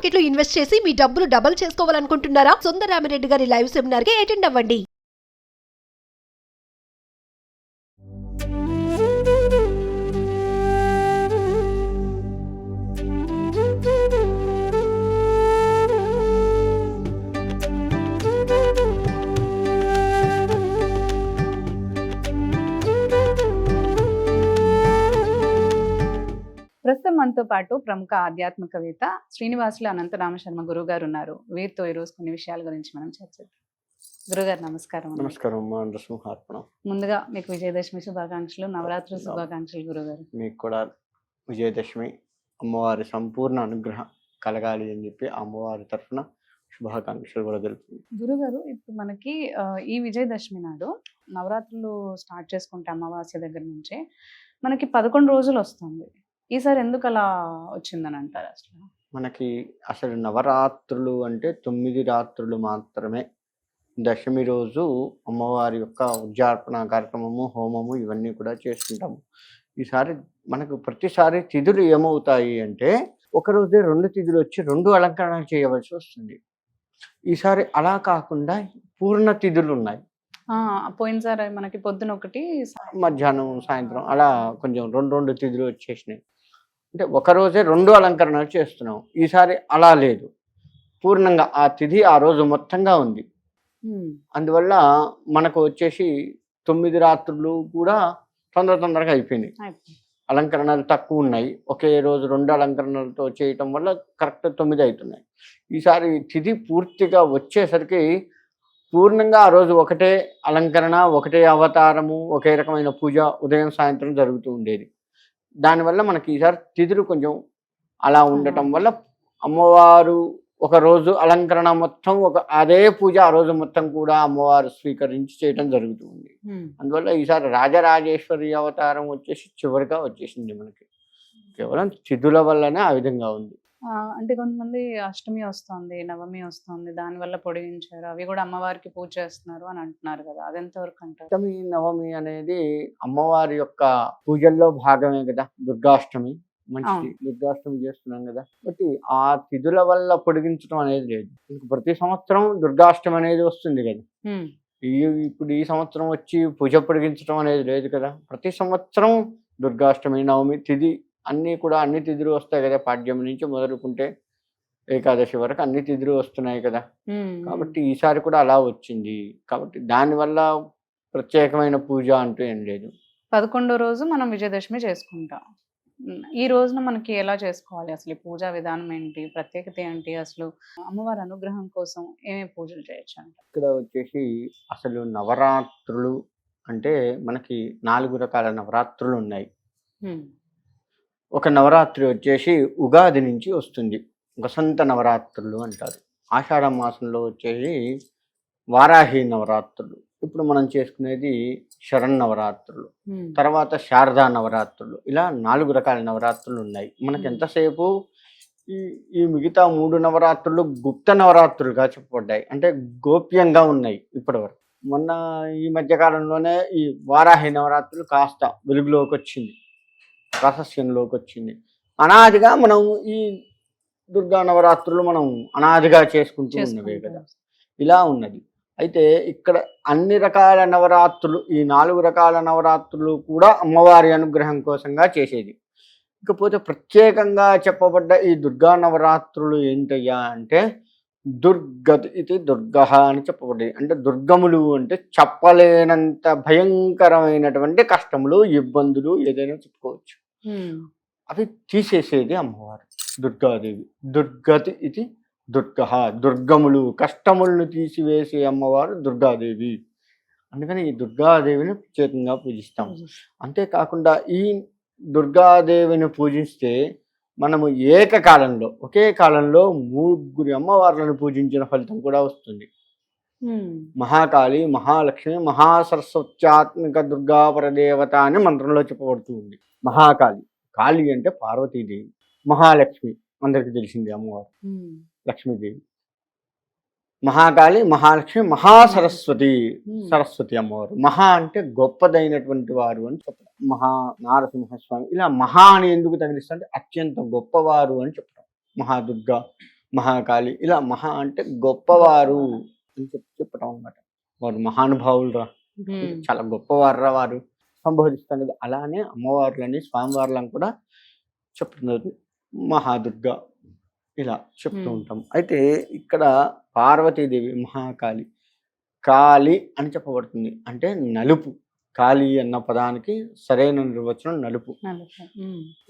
Market లో invest చేసి మీ డబ్బులు డబుల్ చేసుకోవాలనుకుంటున్నారా? సుందరరామిరెడ్డి గారి లైవ్ సెమినార్ కి అటెండ్ అవ్వండి. ప్రస్తుతం మనతో పాటు ప్రముఖ ఆధ్యాత్మికవేత్త శ్రీనివాసులు అనంతరామ శర్మ గురువు గారు ఉన్నారు. వీరితో ఈరోజు కొన్ని విషయాల గురించి మనం చర్చిద్దాం. గురుగారు నమస్కారం. నమస్కారం అమ్మా, నరసింహార్పణం. ముందుగా మీకు విజయదశమి శుభాకాంక్షలు, నవరాత్రి శుభాకాంక్షలు గురుగారు. మీకు కూడా విజయదశమి అమ్మవారి సంపూర్ణ అనుగ్రహం కలగాలి అని చెప్పి అమ్మవారి తరఫున శుభాకాంక్షలు కూడా తెలుపుతుంది. గురుగారు, ఇప్పుడు మనకి ఈ విజయదశమి నాడు నవరాత్రులు స్టార్ట్ చేసుకుంటే అమావాస్య దగ్గర నుంచే మనకి 11 రోజులు వస్తుంది. ఈసారి ఎందుకు అలా వచ్చిందని అంటారు? మనకి అసలు నవరాత్రులు అంటే 9 రాత్రులు మాత్రమే. దశమి రోజు అమ్మవారి యొక్క ఉద్యార్పణ కార్యక్రమము, హోమము ఇవన్నీ కూడా చేసుకుంటాము. ఈసారి మనకు ప్రతిసారి తిథులు ఏమవుతాయి అంటే ఒకరోజే 2 తిథులు వచ్చి 2 అలంకరణలు చేయవలసి వస్తుంది. ఈసారి అలా కాకుండా పూర్ణ తిథులు ఉన్నాయి. పోయినసారి మనకి పొద్దున ఒకటి, మధ్యాహ్నం సాయంత్రం అలా కొంచెం 2 తిథులు వచ్చేసినాయి. అంటే ఒకరోజే 2 అలంకరణలు చేస్తున్నాం. ఈసారి అలా లేదు, పూర్ణంగా ఆ తిథి ఆ రోజు మొత్తంగా ఉంది. అందువల్ల మనకు వచ్చేసి 9 రాత్రులు కూడా తొందరగా అయిపోయినాయి. అలంకరణలు తక్కువ ఉన్నాయి. ఒకే రోజు 2 అలంకరణలతో చేయటం వల్ల కరెక్ట్ 9 అవుతున్నాయి. ఈసారి తిథి పూర్తిగా వచ్చేసరికి పూర్ణంగా ఆ రోజు ఒకటే అలంకరణ, ఒకటే అవతారము, ఒకే రకమైన పూజ ఉదయం సాయంత్రం జరుగుతూ ఉండేది. దానివల్ల మనకి ఈసారి తిథులు కొంచెం అలా ఉండటం వల్ల అమ్మవారు ఒక రోజు అలంకరణ మొత్తం అదే పూజ ఆ రోజు మొత్తం కూడా అమ్మవారు స్వీకరించి చేయటం జరుగుతుంది. అందువల్ల ఈసారి రాజరాజేశ్వరి అవతారం వచ్చేసి చివరిగా వచ్చేసింది. మనకి కేవలం తిథుల వల్లనే ఆ విధంగా ఉంది. అంటే కొంతమంది అష్టమి వస్తుంది, నవమి వస్తుంది, దానివల్ల పొడిగించారు, అవి కూడా అమ్మవారికి పూజ చేస్తున్నారు అని అంటున్నారు కదా, అది ఎంతవరకు అంటారు? అష్టమి నవమి అనేది అమ్మవారి యొక్క పూజల్లో భాగమే కదా. దుర్గాష్టమి మంచిది, దుర్గాష్టమి చేస్తున్నాం కదా. బట్టి ఆ తిథుల వల్ల పొడిగించడం అనేది లేదు. ప్రతి సంవత్సరం దుర్గాష్టమి అనేది వస్తుంది కదా. ఇప్పుడు ఈ సంవత్సరం వచ్చి పూజ పొడిగించడం అనేది లేదు కదా. ప్రతి సంవత్సరం దుర్గాష్టమి, నవమి తిథి అన్ని తిథులు వస్తాయి కదా. పాడ్యమి నుంచి మొదలుకుంటే ఏకాదశి వరకు అన్ని తిథులు వస్తున్నాయి కదా. కాబట్టి ఈసారి కూడా అలా వచ్చింది. కాబట్టి దానివల్ల ప్రత్యేకమైన పూజ అంటూ ఏం లేదు. 11వ రోజు మనం విజయదశమి చేసుకుంటాం. ఈ రోజున మనకి ఎలా చేసుకోవాలి? అసలు పూజా విధానం ఏంటి, ప్రత్యేకత ఏంటి, అసలు అమ్మవారి అనుగ్రహం కోసం ఏమేమి పూజలు చేయొచ్చు అంట? ఇక్కడ వచ్చేసి అసలు నవరాత్రులు అంటే మనకి 4 రకాల నవరాత్రులు ఉన్నాయి. ఒక నవరాత్రి వచ్చేసి ఉగాది నుంచి వస్తుంది, వసంత నవరాత్రులు అంటారు. ఆషాఢ మాసంలో వచ్చేసి వారాహి నవరాత్రులు. ఇప్పుడు మనం చేసుకునేది శరన్నవరాత్రులు, తర్వాత శారదా నవరాత్రులు. ఇలా 4 రకాల నవరాత్రులు ఉన్నాయి. మనకి ఎంతసేపు ఈ మిగతా 3 నవరాత్రులు గుప్త నవరాత్రులుగా చెప్పబడ్డాయి, అంటే గోప్యంగా ఉన్నాయి ఇప్పటివరకు. మొన్న ఈ మధ్యకాలంలోనే ఈ వారాహి నవరాత్రులు కాస్త వెలుగులోకి వచ్చింది, రహస్యంలోకి వచ్చింది. అనాదిగా మనం ఈ దుర్గా నవరాత్రులు మనం అనాదిగా చేసుకుంటూ ఉన్నవే కదా. ఇలా ఉన్నది. అయితే ఇక్కడ అన్ని రకాల నవరాత్రులు, ఈ 4 రకాల నవరాత్రులు కూడా అమ్మవారి అనుగ్రహం కోసంగా చేసేది. ఇకపోతే ప్రత్యేకంగా చెప్పబడ్డ ఈ దుర్గా నవరాత్రులు ఏంటయ్యా అంటే దుర్గతి ఇది దుర్గ అని చెప్పబడ్డాయి. అంటే దుర్గములు అంటే చెప్పలేనంత భయంకరమైనటువంటి కష్టములు, ఇబ్బందులు ఏదైనా చెప్పుకోవచ్చు. అవి తీసేసేది అమ్మవారు దుర్గాదేవి. దుర్గతి ఇది దుర్గ, దుర్గములు కష్టములను తీసివేసే అమ్మవారు దుర్గాదేవి. అందుకని ఈ దుర్గాదేవిని ప్రత్యేకంగా పూజిస్తాం. అంతేకాకుండా ఈ దుర్గాదేవిని పూజిస్తే మనము ఏకకాలంలో ఒకే కాలంలో 3 అమ్మవార్లను పూజించిన ఫలితం కూడా వస్తుంది. మహాకాళి, మహాలక్ష్మి, మహాసరస్వత్యాత్మిక దుర్గా పరదేవత అని మంత్రంలో చెప్పబడుతూ ఉంది. మహాకాళి, కాళి అంటే పార్వతీదేవి. మహాలక్ష్మి అందరికి తెలిసింది అమ్మవారు, లక్ష్మీదేవి. మహాకాళి, మహాలక్ష్మి, మహాసరస్వతి, సరస్వతి అమ్మవారు. మహా అంటే గొప్పదైనటువంటి వారు అని చెప్పడం. మహా నారసింహస్వామి ఇలా మహా అని ఎందుకు తగిలిస్తుంటే అత్యంత గొప్పవారు అని చెప్పడం. మహాదుర్గా, మహాకాళి, ఇలా మహా అంటే గొప్పవారు అని చెప్పటం అనమాట. వారు మహానుభావులు రా, చాలా గొప్పవారు రా వారు సంబోధిస్తాం కదా. అలానే అమ్మవార్లని స్వామివార్లను కూడా చెప్తున్నారు. మహాదుర్గా ఇలా చెప్తూ ఉంటాం. అయితే ఇక్కడ పార్వతీదేవి మహాకాళి, కాళి అని చెప్పబడుతుంది, అంటే నలుపు. కాళి అన్న పదానికి సరైన నిర్వచనం నలుపు.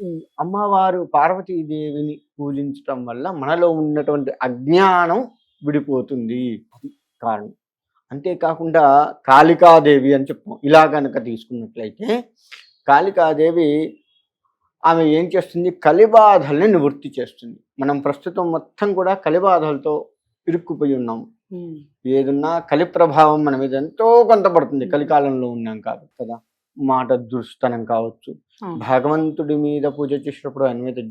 ఈ అమ్మవారు పార్వతీదేవిని పూజించటం వల్ల మనలో ఉన్నటువంటి అజ్ఞానం విడిపోతుంది, అది కారణం. అంతేకాకుండా కాళికాదేవి అని చెప్తాం. ఇలా కనుక తీసుకున్నట్లయితే కాళికాదేవి ఆమె ఏం చేస్తుంది, కలిబాధల్ని నివృత్తి చేస్తుంది. మనం ప్రస్తుతం మొత్తం కూడా కలిబాధలతో ఇరుక్కుపోయి ఉన్నాం. ఏదున్నా కలి ప్రభావం మన మీద ఎంతో కొంత పడుతుంది. కలికాలంలో ఉన్నాం కాబట్టి కదా. మాట దురుస్తనం కావచ్చు, భగవంతుడి మీద పూజ చేసినప్పుడు ఆయన మీద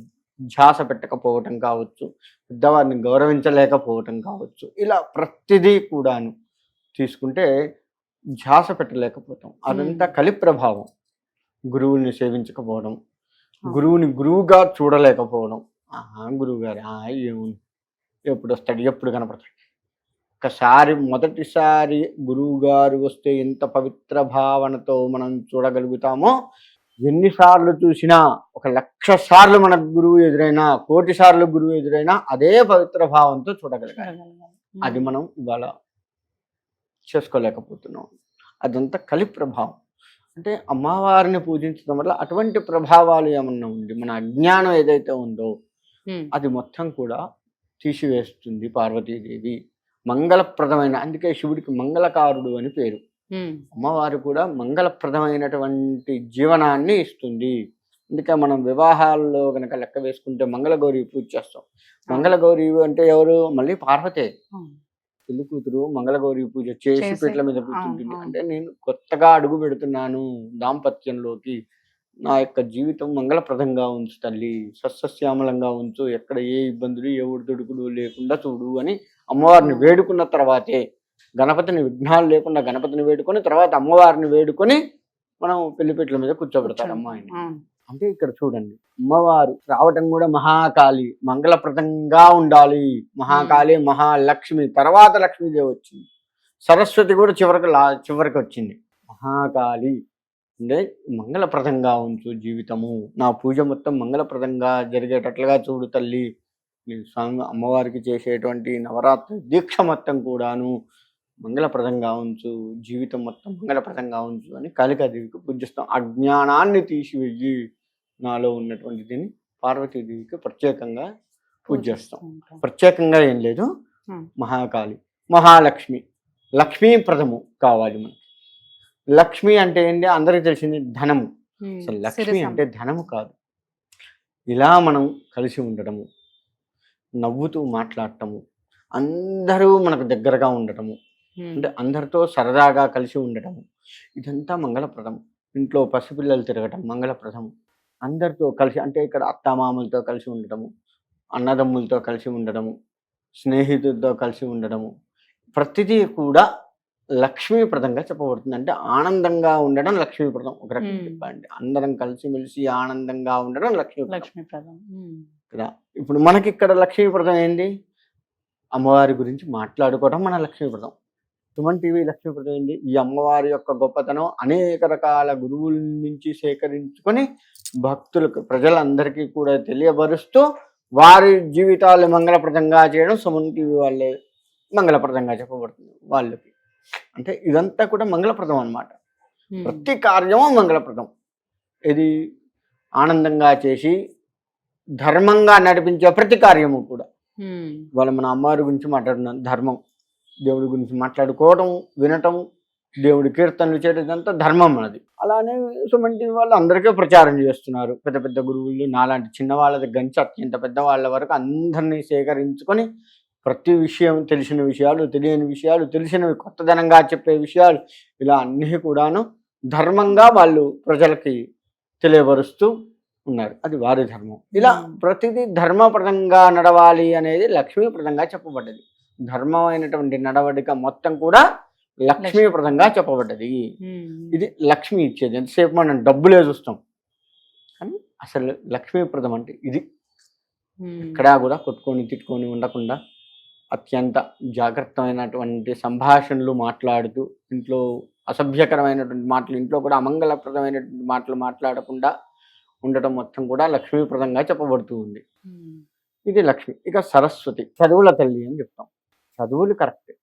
ధ్యాస పెట్టకపోవటం కావచ్చు, పెద్దవారిని గౌరవించలేకపోవటం కావచ్చు, ఇలా ప్రతిదీ కూడాను తీసుకుంటే ధ్యాస పెట్టలేకపోతాం. అదంతా కలి ప్రభావం. గురువుని సేవించకపోవడం, గురువుని గురువుగా చూడలేకపోవడం. గురువు గారు ఏముంది, ఎప్పుడు వస్తాడు, ఎప్పుడు కనపడతాడు. ఒకసారి మొదటిసారి గురువు గారు వస్తే ఎంత పవిత్ర భావనతో మనం చూడగలుగుతామో, ఎన్నిసార్లు చూసినా, 1,00,000 సార్లు మన గురువు ఎదురైనా, 1,000,000 సార్లు గురువు ఎదురైనా అదే పవిత్ర భావంతో చూడగలగాలి. అది మనం ఇవాళ చేసుకోలేకపోతున్నాం. అదంతా కలి ప్రభావం. అంటే అమ్మవారిని పూజించడం వల్ల అటువంటి ప్రభావాలు ఏమన్నా ఉండి మన అజ్ఞానం ఏదైతే ఉందో అది మొత్తం కూడా తీసివేస్తుంది పార్వతీదేవి. మంగళప్రదమైన, అందుకే శివుడికి మంగళకారుడు అని పేరు. అమ్మవారు కూడా మంగళప్రదమైనటువంటి జీవనాన్ని ఇస్తుంది. అందుకే మనం వివాహాల్లో కనుక లెక్క వేసుకుంటే మంగళగౌరి పూజ చేస్తాం. మంగళగౌరి అంటే ఎవరు, మళ్ళీ పార్వతే. పెళ్లి కూతురు మంగళగౌరి పూజ చేసి పీటల మీద కూర్చుంటుంది. అంటే నేను కొత్తగా అడుగు పెడుతున్నాను దాంపత్యంలోకి, నా యొక్క జీవితం మంగళప్రదంగా ఉంచు తల్లి, సస్యశ్యామలంగా ఉంచు, ఎక్కడ ఏ ఇబ్బందులు ఏ ఒడిదుడుకులు లేకుండా చూడు అని అమ్మవారిని వేడుకున్న తర్వాతే, గణపతిని విఘ్నాలు లేకుండా గణపతిని వేడుకొని తర్వాత అమ్మవారిని వేడుకొని మనం పెళ్లిపీటల మీద కూర్చోబెడతారు అమ్మాయిని. అంటే ఇక్కడ చూడండి, అమ్మవారు రావటం కూడా మహాకాళి, మంగళప్రదంగా ఉండాలి. మహాకాళి, మహాలక్ష్మి, తర్వాత లక్ష్మీదేవి వచ్చింది, సరస్వతి కూడా చివరికి వచ్చింది. మహాకాళి అంటే మంగళప్రదంగా ఉంచు జీవితము, నా పూజ మొత్తం మంగళప్రదంగా జరిగేటట్లుగా చూడు తల్లి. స్వామి అమ్మవారికి చేసేటువంటి నవరాత్రి దీక్ష మొత్తం కూడాను మంగళప్రదంగా ఉంచు, జీవితం మొత్తం మంగళప్రదంగా ఉంచు అని కాళికాదేవికి పూజిస్తాం. అజ్ఞానాన్ని తీసివేయి, నాలో ఉన్నటువంటి దీన్ని పార్వతీదేవికి ప్రత్యేకంగా పూజ చేస్తాం. ప్రత్యేకంగా ఏం లేదు. మహాకాళి, మహాలక్ష్మి, లక్ష్మీప్రదము కావాలి మనకి. లక్ష్మి అంటే ఏంటి, అందరికీ తెలిసింది ధనము. అసలు లక్ష్మి అంటే ధనము కాదు. ఇలా మనం కలిసి ఉండటము, నవ్వుతూ మాట్లాడటము, అందరూ మనకు దగ్గరగా ఉండటము, అంటే అందరితో సరదాగా కలిసి ఉండటము, ఇదంతా మంగళప్రదము. ఇంట్లో పసిపిల్లలు తిరగటం మంగళప్రదము. అందరితో కలిసి, అంటే ఇక్కడ అత్తామామలతో కలిసి ఉండటము, అన్నదమ్ములతో కలిసి ఉండడము, స్నేహితులతో కలిసి ఉండడము, ప్రతిదీ కూడా లక్ష్మీప్రదంగా చెప్పబడుతుంది. అంటే ఆనందంగా ఉండడం లక్ష్మీప్రదం. ఒక రకంగా చెప్పండి, అందరం కలిసిమెలిసి ఆనందంగా ఉండడం లక్ష్మీప్రదం కదా. ఇప్పుడు మనకి ఇక్కడ లక్ష్మీప్రదం ఏంటి, అమ్మవారి గురించి మాట్లాడుకోవడం మన లక్ష్మీప్రదం. సుమన్ టీవీ లక్ష్మీప్రదం ఏంటి, ఈ అమ్మవారి యొక్క గొప్పతనం అనేక రకాల గురువుల నుంచి సేకరించుకొని భక్తులకు, ప్రజలందరికీ కూడా తెలియబరుస్తూ వారి జీవితాలు మంగళప్రదంగా చేయడం సుమన్ టీవీ వాళ్ళే మంగళప్రదంగా చెప్పబడుతుంది వాళ్ళకి. అంటే ఇదంతా కూడా మంగళప్రదం అన్నమాట. ప్రతి కార్యము మంగళప్రదం. ఇది ఆనందంగా చేసి ధర్మంగా నడిపించే ప్రతి కార్యము కూడా. వాళ్ళ మన అమ్మవారి గురించి మాట్లాడుతున్నాం, ధర్మం, దేవుడి గురించి మాట్లాడుకోవడం, వినటం, దేవుడి కీర్తనలు చేయడం, ఇదంతా ధర్మం మనది. అలానే సుమన్ టీవీ వాళ్ళు అందరికీ ప్రచారం చేస్తున్నారు. పెద్ద పెద్ద గురువులు, నాలాంటి చిన్నవాళ్ళ దగ్గర నుంచి అత్యంత పెద్దవాళ్ళ వరకు అందరినీ సేకరించుకొని ప్రతి విషయం, తెలిసిన విషయాలు, తెలియని విషయాలు, తెలిసినవి కొత్తదనంగా చెప్పే విషయాలు, ఇలా అన్నీ కూడాను ధర్మంగా వాళ్ళు ప్రజలకి తెలియబరుస్తూ ఉన్నారు. అది వారి ధర్మం. ఇలా ప్రతిదీ ధర్మప్రదంగా నడవాలి అనేది లక్ష్మీప్రదంగా చెప్పబడ్డది. ధర్మమైనటువంటి నడవడిక మొత్తం కూడా లక్ష్మీప్రదంగా చెప్పబడ్డది. ఇది లక్ష్మి ఇచ్చేది. ఎంతసేపు మనం డబ్బులే చూస్తాం, కానీ అసలు లక్ష్మీప్రదం అంటే ఇది. ఇక్కడ కూడా కొట్టుకొని తిట్టుకొని ఉండకుండా అత్యంత జాగ్రత్తమైనటువంటి సంభాషణలు మాట్లాడుతూ ఇంట్లో అసభ్యకరమైనటువంటి మాటలు, ఇంట్లో కూడా అమంగళప్రదమైనటువంటి మాటలు మాట్లాడకుండా ఉండటం మొత్తం కూడా లక్ష్మీప్రదంగా చెప్పబడుతూ ఉంది. ఇది లక్ష్మి. ఇక సరస్వతి చదువుల తల్లి అని చెప్తాం. చదువులు కరెక్ట్,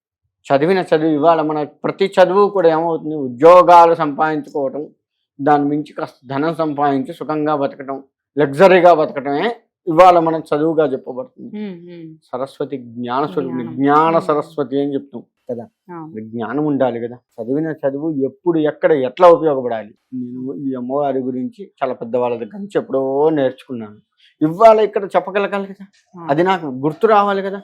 చదివిన చదువు ఇవాళ మన ప్రతి చదువు కూడా ఏమవుతుంది, ఉద్యోగాలు సంపాదించుకోవటం, దాని మించి కాస్త ధనం సంపాదించి సుఖంగా బతకటం, లగ్జరీగా బతకటమే ఇవాళ మనం చదువుగా చెప్పబడుతుంది. సరస్వతి జ్ఞానస్వరూపిణి, జ్ఞాన సరస్వతి అని చెప్తాం కదా. జ్ఞానం ఉండాలి కదా. చదివిన చదువు ఎప్పుడు ఎక్కడ ఎట్లా ఉపయోగపడాలి. నేను ఈ అమ్మవారి గురించి చాలా పెద్దవాళ్ళ దగ్గర నుంచి ఎప్పుడో నేర్చుకున్నాను. ఇవాళ ఇక్కడ చెప్పగలగాలి కదా, అది నాకు గుర్తు రావాలి కదా.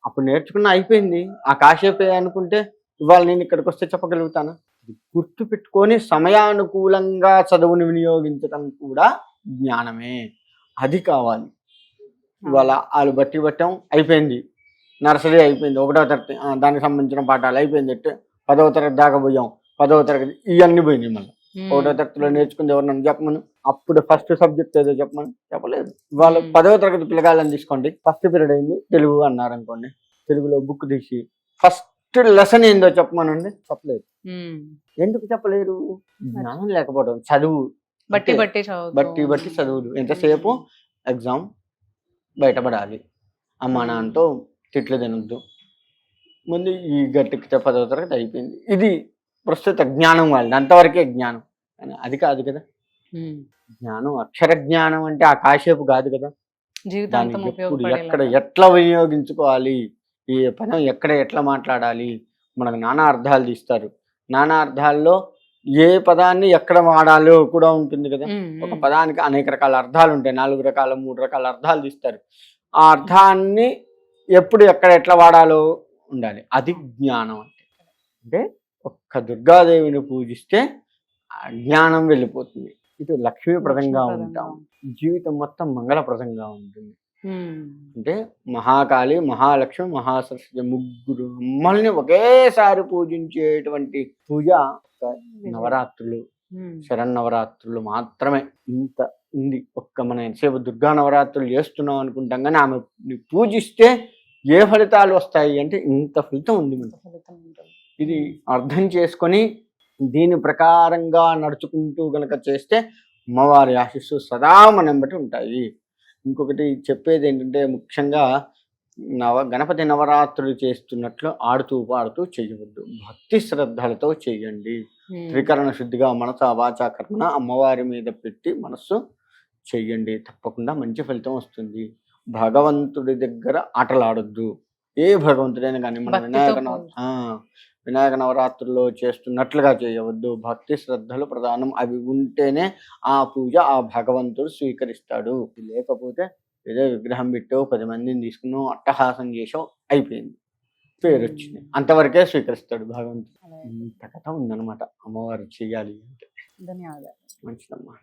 అప్పుడు నేర్చుకున్న అయిపోయింది, ఆ కాసేపే అనుకుంటే ఇవాళ నేను ఇక్కడికి వస్తే చెప్పగలుగుతాను. గుర్తు పెట్టుకొని సమయానుకూలంగా చదువుని వినియోగించడం కూడా జ్ఞానమే. అది కావాలి. ఇవాళ వాళ్ళు బట్టి పట్టాం, అయిపోయింది, నర్సరీ అయిపోయింది, 1వ తరగతి దానికి సంబంధించిన పాఠాలు అయిపోయింది, 10వ తరగతి దాకా పోయాం, 10వ తరగతి ఇవన్నీ పోయింది. మళ్ళీ 1వ తరగతిలో నేర్చుకుంది ఎవరినన్నా చెప్పమను, అప్పుడు ఫస్ట్ సబ్జెక్ట్ ఏదో చెప్పలేదు. ఇవాళ 10వ తరగతి పిల్లగాళ్ళని తీసుకోండి, ఫస్ట్ పీరియడ్ అయింది తెలుగు అన్నారు అనుకోండి, తెలుగులో బుక్ తీసి ఫస్ట్ లెసన్ ఏందో చెప్పమనండి, చెప్పలేదు. ఎందుకు చెప్పలేరు? జ్ఞానం లేకపోవడం. చదువు బట్టి బట్టి చదువులు ఎంతసేపు ఎగ్జామ్ బయటపడాలి, అమ్మా నాన్నతో తిట్లు తినొద్దు, ముందు ఈ గట్టికి 10వ తరగతి అయిపోయింది. ఇది ప్రస్తుత జ్ఞానం వాళ్ళది, అంతవరకే జ్ఞానం. కానీ అది కాదు కదా జ్ఞానం. అక్షర జ్ఞానం అంటే ఆ కాసేపు కాదు కదా. జీవితాంతం ఎప్పుడు ఎక్కడ ఎట్లా వినియోగించుకోవాలి, ఈ పదం ఎక్కడ ఎట్లా మాట్లాడాలి, మనకు నానా అర్థాలు తీస్తారు. నానా అర్థాల్లో ఏ పదాన్ని ఎక్కడ వాడాలో కూడా ఉంటుంది కదా. ఒక పదానికి అనేక రకాల అర్థాలు ఉంటాయి, 4 రకాల 3 రకాల అర్థాలు తీస్తారు. ఆ అర్థాన్ని ఎప్పుడు ఎక్కడ ఎట్లా వాడాలో ఉండాలి. అది జ్ఞానం అంటే ఒక్క దుర్గాదేవిని పూజిస్తే జ్ఞానం వెళ్ళిపోతుంది. ఇది లక్ష్మీప్రదంగా ఉంటాం, జీవితం మొత్తం మంగళప్రదంగా ఉంటుంది. అంటే మహాకాళి, మహాలక్ష్మి, మహాసరస్వతి ముగ్గురు అమ్మల్ని ఒకేసారి పూజించేటువంటి పూజ నవరాత్రులు, శరన్నవరాత్రులు మాత్రమే. ఇంత ఉంది. ఒక్క మనం ఎంతసేపు దుర్గా నవరాత్రులు చేస్తున్నాం అనుకుంటాం, కానీ ఆమె పూజిస్తే ఏ ఫలితాలు వస్తాయి అంటే ఇంత ఫలితం ఉంది మనకు. ఇది అర్థం చేసుకొని దీని ప్రకారంగా నడుచుకుంటూ గనక చేస్తే అమ్మవారి ఆశీస్సు సదా మనం బట్టి ఉంటాయి. ఇంకొకటి చెప్పేది ఏంటంటే, ముఖ్యంగా గణపతి నవరాత్రులు చేస్తున్నట్లు ఆడుతూ పాడుతూ చేయవద్దు, భక్తి శ్రద్ధలతో చేయండి. త్రికరణ శుద్ధిగా మనస వాచ కర్మణ అమ్మవారి మీద పెట్టి మనస్సు చెయ్యండి, తప్పకుండా మంచి ఫలితం వస్తుంది. భగవంతుడి దగ్గర ఆటలాడొద్దు. ఏ భగవంతుడైనా కానీ మన వినాయక నవరాత్రుల్లో చేస్తున్నట్లుగా చేయవద్దు. భక్తి శ్రద్ధలు ప్రధానం. అవి ఉంటేనే ఆ పూజ ఆ భగవంతుడు స్వీకరిస్తాడు. లేకపోతే ఏదో విగ్రహం పెట్టావు, 10 మందిని తీసుకున్నావు, అట్టహాసం చేసావు, అయిపోయింది, పేరు వచ్చింది, అంతవరకే స్వీకరిస్తాడు భగవంతుడు. ఇంత కథ ఉందన్నమాట అమ్మవారు చెయ్యాలి అంటే. ధన్యవాదాలు. మంచిదమ్మా.